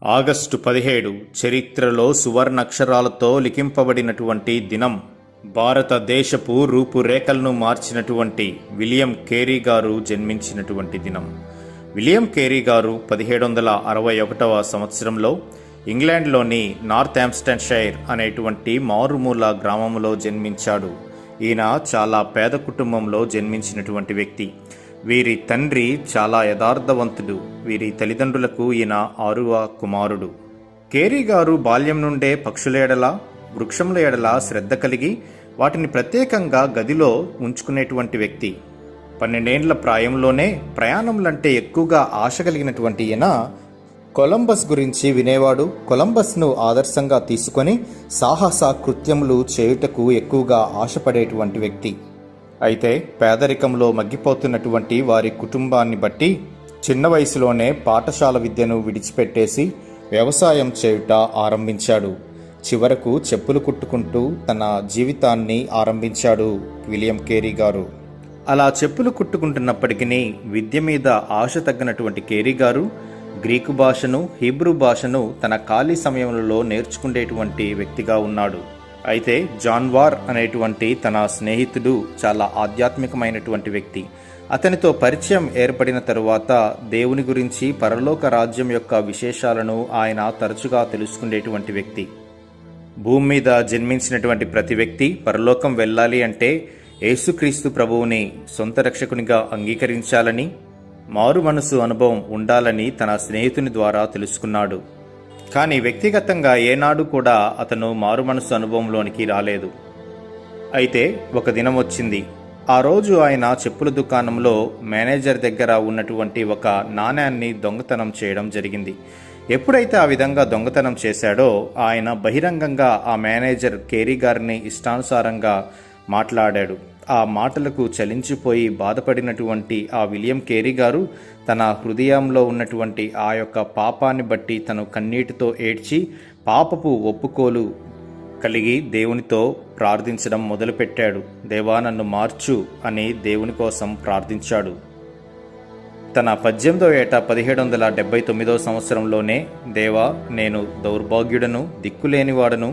August 17 చరిత్రలో సువర్ణాక్షరాలతో లిఖింపబడినటువంటి దినం. భారతదేశపు రూపురేఖలను మార్చినటువంటి విలియం కేరీ గారు జన్మించినటువంటి దినం. విలియం కేరీ గారు 1761వ సంవత్సరంలో ఇంగ్లాండ్లోని నార్థాంప్టన్షైర్ అనేటువంటి మారుమూల గ్రామంలో జన్మించాడు. ఈయన చాలా పేద కుటుంబంలో జన్మించినటువంటి వ్యక్తి. వీరి తండ్రి చాలా యథార్థవంతుడు. వీరి తల్లిదండ్రులకు ఈయన 6వ కుమారుడు. కేరీ గారు బాల్యం నుండే పక్షుల ఎడల, వృక్షముల ఎడల శ్రద్ధ కలిగి వాటిని ప్రత్యేకంగా గదిలో ఉంచుకునేటువంటి వ్యక్తి. 12 ఏండ్ల ప్రాయంలోనే ప్రయాణములంటే ఎక్కువగా ఆశ కలిగినటువంటి ఈయన కొలంబస్ గురించి వినేవాడు. కొలంబస్ను ఆదర్శంగా తీసుకొని సాహస కృత్యములు చేయుటకు ఎక్కువగా ఆశపడేటువంటి వ్యక్తి. అయితే పేదరికంలో మగ్గిపోతున్నటువంటి వారి కుటుంబాన్ని బట్టి చిన్న వయసులోనే పాఠశాల విద్యను విడిచిపెట్టేసి వ్యవసాయం చేయుట ఆరంభించాడు. చివరకు చెప్పులు కుట్టుకుంటూ తన జీవితాన్ని ఆరంభించాడు విలియం కేరీ గారు. అలా చెప్పులు కుట్టుకుంటున్నప్పటికీ విద్య మీద ఆశ తగ్గినటువంటి కేరీ గారు గ్రీకు భాషను, హీబ్రూ భాషను తన ఖాళీ సమయంలో నేర్చుకునేటువంటి వ్యక్తిగా ఉన్నాడు. అయితే జాన్ వార్ అనేటువంటి తన స్నేహితుడు చాలా ఆధ్యాత్మికమైనటువంటి వ్యక్తి. అతనితో పరిచయం ఏర్పడిన తరువాత దేవుని గురించి, పరలోక రాజ్యం యొక్క విశేషాలను ఆయన తరచుగా తెలుసుకునేటువంటి వ్యక్తి. భూమి మీద జన్మించినటువంటి ప్రతి వ్యక్తి పరలోకం వెళ్ళాలి అంటే యేసుక్రీస్తు ప్రభువుని సొంత రక్షకునిగా అంగీకరించాలని, మారు మనసు అనుభవం ఉండాలని తన స్నేహితుని ద్వారా తెలుసుకున్నాడు. కానీ వ్యక్తిగతంగా ఏనాడు కూడా అతను మారు మనసు అనుభవంలోనికి రాలేదు. అయితే ఒక దినం వచ్చింది. ఆ రోజు ఆయన చెప్పుల దుకాణంలో మేనేజర్ దగ్గర ఉన్నటువంటి ఒక నాణ్యాన్ని దొంగతనం చేయడం జరిగింది. ఎప్పుడైతే ఆ విధంగా దొంగతనం చేశాడో ఆయన బహిరంగంగా ఆ మేనేజర్ కేరీ గారిని ఇష్టానుసారంగా మాట్లాడాడు. ఆ మాటలకు చలించిపోయి బాధపడినటువంటి ఆ విలియం కేరీ గారు తన హృదయంలో ఉన్నటువంటి ఆ యొక్క పాపాన్ని బట్టి తను కన్నీటితో ఏడ్చి పాపపు ఒప్పుకోలు కలిగి దేవునితో ప్రార్థించడం మొదలుపెట్టాడు. దేవా నన్ను మార్చు అని దేవుని కోసం ప్రార్థించాడు. తన 18వ ఏట 1779వ సంవత్సరంలోనే దేవా నేను దౌర్భాగ్యుడను, దిక్కులేనివాడను,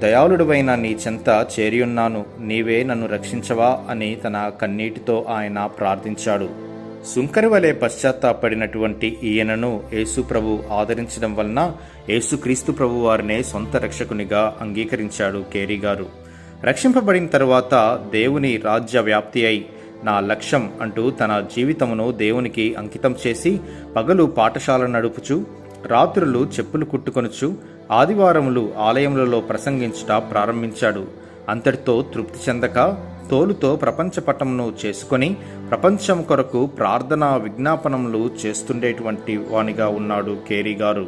దయాళుడువైన నీ చెంత చేరియున్నాను, నీవే నన్ను రక్షించవా అని తన కన్నీటితో ఆయన ప్రార్థించాడు. సుంకరి వలె పశ్చాత్తాపడినటువంటి ఈయనను యేసు ప్రభు ఆదరించడం వలన యేసుక్రీస్తు ప్రభు వారినే సొంత రక్షకునిగా అంగీకరించాడు కేరీ గారు. రక్షింపబడిన తరువాత దేవుని రాజ్య వ్యాప్తి అయి నా లక్ష్యం అంటూ తన జీవితమును దేవునికి అంకితం చేసి పగలు పాఠశాల నడుపుచు, రాత్రులు చెప్పులు కుట్టుకొనుచు, ఆదివారములు ఆలయములలో ప్రసంగించుట ప్రారంభించాడు. అంతటితో తృప్తి చెందక తోలుతో ప్రపంచ పటమును చేసుకొని ప్రపంచం కొరకు ప్రార్థనా విజ్ఞాపనములు చేస్తుండేటువంటి వానిగా ఉన్నాడు కేరీ గారు.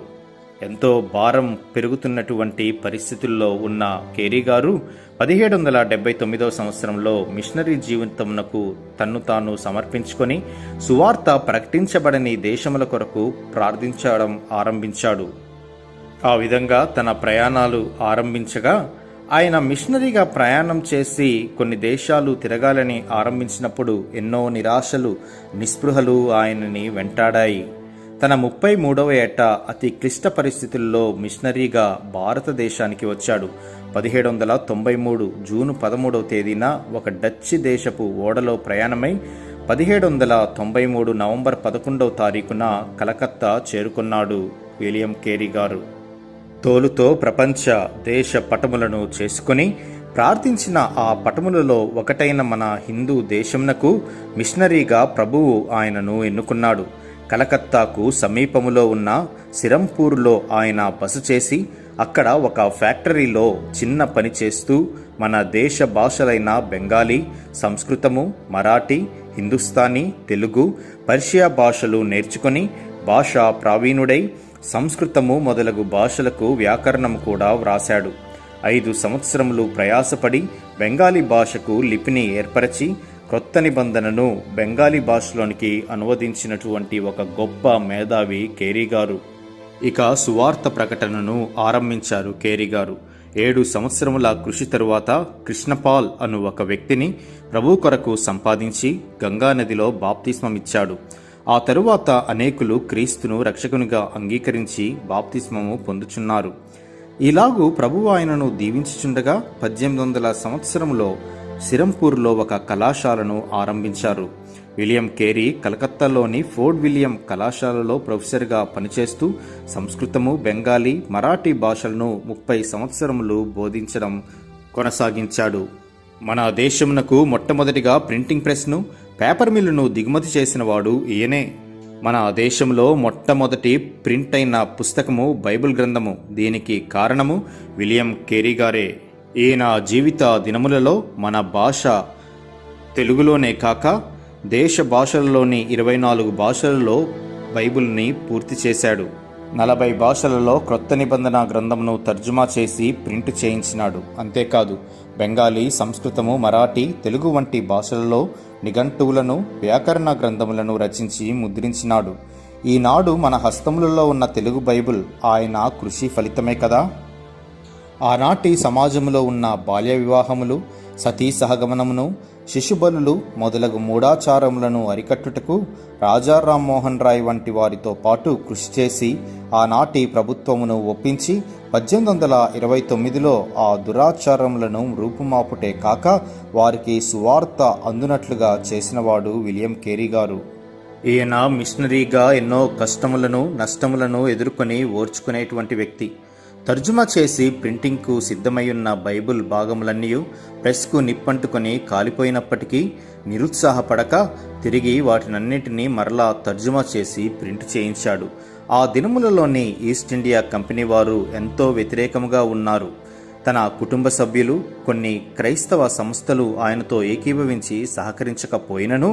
ఎంతో భారం పెరుగుతున్నటువంటి పరిస్థితుల్లో ఉన్న కేరీ గారు 1779వ సంవత్సరంలో మిషనరీ జీవితమునకు తన్ను తాను సమర్పించుకొని సువార్త ప్రకటించబడని దేశముల కొరకు ప్రార్థించడం ఆరంభించాడు. ఆ విధంగా తన ప్రయాణాలు ఆరంభించగా ఆయన మిషనరీగా ప్రయాణం చేసి కొన్ని దేశాలు తిరగాలని ఆరంభించినప్పుడు ఎన్నో నిరాశలు, నిస్పృహలు ఆయనని వెంటాడాయి. తన 33వ ఏట అతి క్లిష్ట పరిస్థితుల్లో మిషనరీగా భారతదేశానికి వచ్చాడు. 1793 జూన్ 13వ తేదీన ఒక డచ్ దేశపు ఓడలో ప్రయాణమై 1793 నవంబర్ 11వ తారీఖున కలకత్తా చేరుకున్నాడు విలియం కేరీ గారు. తోలుతో ప్రపంచ దేశ పటములను చేసుకొని ప్రార్థించిన ఆ పటములలో ఒకటైన మన హిందూ దేశమునకు మిషనరీగా ప్రభువు ఆయనను ఎన్నుకున్నాడు. కలకత్తాకు సమీపములో ఉన్న సిరంపూర్లో ఆయన బస చేసి అక్కడ ఒక ఫ్యాక్టరీలో చిన్న పని చేస్తూ మన దేశ భాషలైన బెంగాలీ, సంస్కృతము, మరాఠీ, హిందుస్థానీ, తెలుగు, పర్షియా భాషలు నేర్చుకొని భాషా ప్రావీణుడై సంస్కృతము మొదలగు భాషలకు వ్యాకరణం కూడా వ్రాశాడు. 5 సంవత్సరములు ప్రయాసపడి బెంగాలీ భాషకు లిపిని ఏర్పరచి క్రొత్త నిబంధనను బెంగాలీ భాషలోనికి అనువదించినటువంటి ఒక గొప్ప మేధావి కేరీ గారు. ఇక సువార్త ప్రకటనను ఆరంభించారు కేరీ గారు. 7 సంవత్సరముల కృషి తరువాత కృష్ణపాల్ అను ఒక వ్యక్తిని ప్రభు కొరకు సంపాదించి గంగానదిలో బాప్తిస్మమిచ్చాడు. ఆ తరువాత అనేకులు క్రీస్తును రక్షకునిగా అంగీకరించి బాప్తిస్మము పొందుచున్నారు. ఇలాగూ ప్రభువు ఆయనను దీవించుచుండగా 1800 సంవత్సరంలో సిరంపూర్లో ఒక కళాశాలను ఆరంభించారు. విలియం కేరీ కలకత్తాలోని ఫోర్డ్ విలియం కళాశాలలో ప్రొఫెసర్గా పనిచేస్తూ సంస్కృతము, బెంగాలీ, మరాఠీ భాషలను 30 సంవత్సరములు బోధించడం కొనసాగించాడు. మన దేశమునకు మొట్టమొదటిగా ప్రింటింగ్ ప్రెస్ను, పేపర్ మిల్లును దిగుమతి చేసినవాడు ఈయనే. మన దేశంలో మొట్టమొదటి ప్రింట్ అయిన పుస్తకము బైబిల్ గ్రంథము. దీనికి కారణము విలియం కేరీ గారే. ఈయన జీవిత దినములలో మన భాష తెలుగులోనే కాక దేశ భాషలలోని 24 భాషలలో బైబిల్ని పూర్తి చేశాడు. 40 భాషలలో క్రొత్త నిబంధన గ్రంథమును తర్జుమా చేసి ప్రింట్ చేయించినాడు. అంతేకాదు బెంగాలీ, సంస్కృతము, మరాఠీ, తెలుగు వంటి భాషలలో నిఘంటువులను, వ్యాకరణ గ్రంథములను రచించి ముద్రించినాడు. ఈనాడు మన హస్తములలో ఉన్న తెలుగు బైబిల్ ఆయన కృషి ఫలితమే కదా. ఆనాటి సమాజంలో ఉన్న బాల్య వివాహములు, సతీ సహగమనమును, శిశుబలులు మొదలగు మూఢాచారములను అరికట్టుటకు రాజా రామ్మోహన్ రాయ్ వంటి వారితో పాటు కృషి చేసి ఆనాటి ప్రభుత్వమును ఒప్పించి 1829లో ఆ దురాచారములను రూపుమాపుటే కాక వారికి సువార్త అందునట్లుగా చేసినవాడు విలియం కేరీ గారు. ఈయన మిషనరీగా ఎన్నో కష్టములను, నష్టములను ఎదుర్కొని ఓర్చుకునేటువంటి వ్యక్తి. తర్జుమా చేసి ప్రింటింగ్కు సిద్ధమయ్యున్న బైబిల్ భాగములన్నీ ప్రెస్కు నిప్పంటుకొని కాలిపోయినప్పటికీ నిరుత్సాహపడక తిరిగి వాటినన్నిటినీ మరలా తర్జుమా చేసి ప్రింట్ చేయించాడు. ఆ దినములలోని ఈస్ట్ ఇండియా కంపెనీ వారు ఎంతో వ్యతిరేకముగా ఉన్నారు. తన కుటుంబ సభ్యులు, కొన్ని క్రైస్తవ సంస్థలు ఆయనతో ఏకీభవించి సహకరించకపోయినను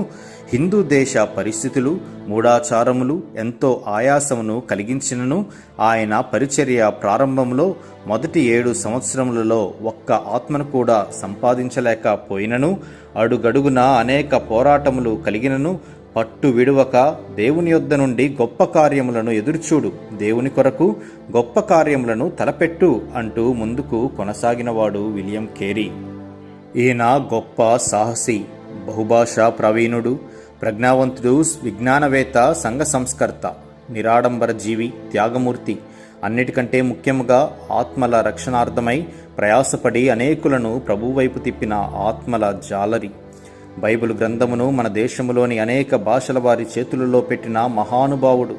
హిందూ దేశ పరిస్థితులు, మూఢాచారములు ఎంతో ఆయాసమును కలిగించినను ఆయన పరిచర్య ప్రారంభంలో మొదటి 7 సంవత్సరములలో ఒక్క ఆత్మను కూడా సంపాదించలేకపోయినను అడుగడుగున అనేక పోరాటములు కలిగినను పట్టు విడువక దేవుని యొద్ద నుండి గొప్ప కార్యములను ఎదురుచూడు, దేవుని కొరకు గొప్ప కార్యములను తలపెట్టు అంటూ ముందుకు కొనసాగినవాడు విలియం కేరీ. ఈయన గొప్ప సాహసి, బహుభాషా ప్రవీణుడు, ప్రజ్ఞావంతుడు, విజ్ఞానవేత్త, సంఘ సంస్కర్త, నిరాడంబర జీవి, త్యాగమూర్తి. అన్నిటికంటే ముఖ్యముగా ఆత్మల రక్షణార్థమై ప్రయాసపడి అనేకులను ప్రభువైపు తిప్పిన ఆత్మల జాలరి. బైబిల్ గ్రంథమును మన దేశంలోని అనేక భాషల వారి చేతులలో పెట్టిన మహానుభావుడు.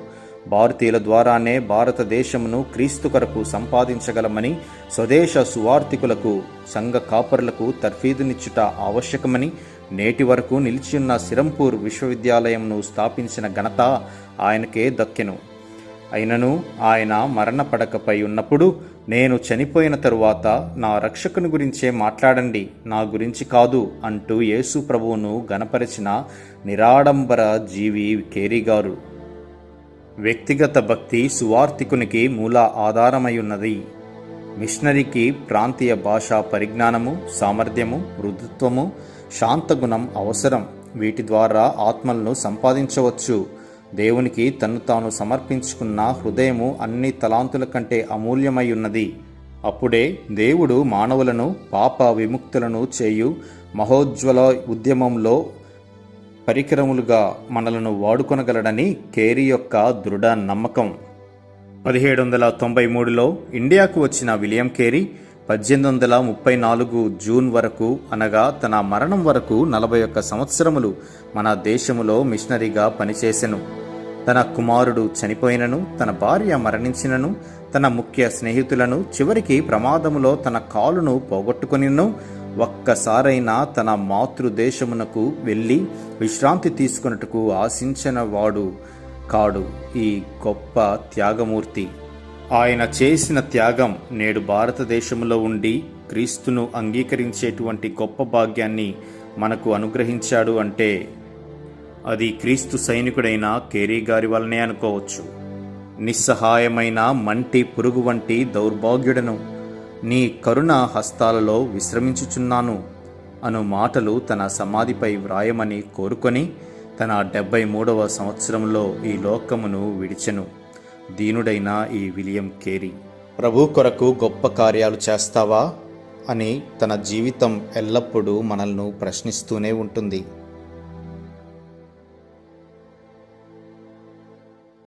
భారతీయుల ద్వారానే భారతదేశమును క్రీస్తు కొరకు సంపాదించగలమని స్వదేశ సువార్థికులకు, సంఘ కాపరులకు తర్ఫీదునిచ్చుట ఆవశ్యకమని నేటి వరకు నిలిచియున్న సిరంపూర్ విశ్వవిద్యాలయంను స్థాపించిన ఘనత ఆయనకే దక్కెను. అయినను ఆయన మరణ పడకపై ఉన్నప్పుడు, నేను చనిపోయిన తరువాత నా రక్షకుని గురించే మాట్లాడండి, నా గురించి కాదు అంటూ యేసు ప్రభువును గణపరిచిన నిరాడంబర జీవి కేరీ గారు. వ్యక్తిగత భక్తి సువార్థికునికి మూల ఆధారమయ్యున్నది. మిషనరీకి ప్రాంతీయ భాషా పరిజ్ఞానము, సామర్థ్యము, మృదుత్వము, శాంతగుణం అవసరం. వీటి ద్వారా ఆత్మలను సంపాదించవచ్చు. దేవునికి తన్ను తాను సమర్పించుకున్న హృదయము అన్ని తలాంతుల కంటే అమూల్యమై ఉన్నది. అప్పుడే దేవుడు మానవులను పాప విముక్తులను చేయు మహోజ్వల ఉద్యమంలో పరికరములుగా మనలను వాడుకొనగలడని కేరీ యొక్క దృఢ నమ్మకం. 1793లో ఇండియాకు వచ్చిన విలియం కేరీ 1834 జూన్ వరకు అనగా తన మరణం వరకు 41 సంవత్సరములు మన దేశములో మిషనరీగా పనిచేసెను. తన కుమారుడు చనిపోయినను, తన భార్య మరణించినను, తన ముఖ్య స్నేహితులను, చివరికి ప్రమాదములో తన కాలును పోగొట్టుకొనిను ఒక్కసారైనా తన మాతృదేశమునకు వెళ్ళి విశ్రాంతి తీసుకొనుటకు ఆశించినవాడు కాడు ఈ గొప్ప త్యాగమూర్తి. ఆయన చేసిన త్యాగం నేడు భారతదేశంలో ఉండి క్రీస్తును అంగీకరించేటువంటి గొప్ప భాగ్యాన్ని మనకు అనుగ్రహించాడు అంటే అది క్రీస్తు సైనికుడైన కేరీ గారి వల్లనే అనుకోవచ్చు. నిస్సహాయమైన మంటి పురుగు వంటి దౌర్భాగ్యుడను, నీ కరుణ హస్తాలలో విశ్రమించుచున్నాను అను మాటలు తన సమాధిపై వ్రాయమని కోరుకొని తన 73వ సంవత్సరంలో ఈ లోకమును విడిచెను. దీనుడైన ఈ విలియం కేరీ ప్రభు కొరకు గొప్ప కార్యాలు చేస్తావా అని తన జీవితం ఎల్లప్పుడూ మనల్ని ప్రశ్నిస్తూనే ఉంటుంది.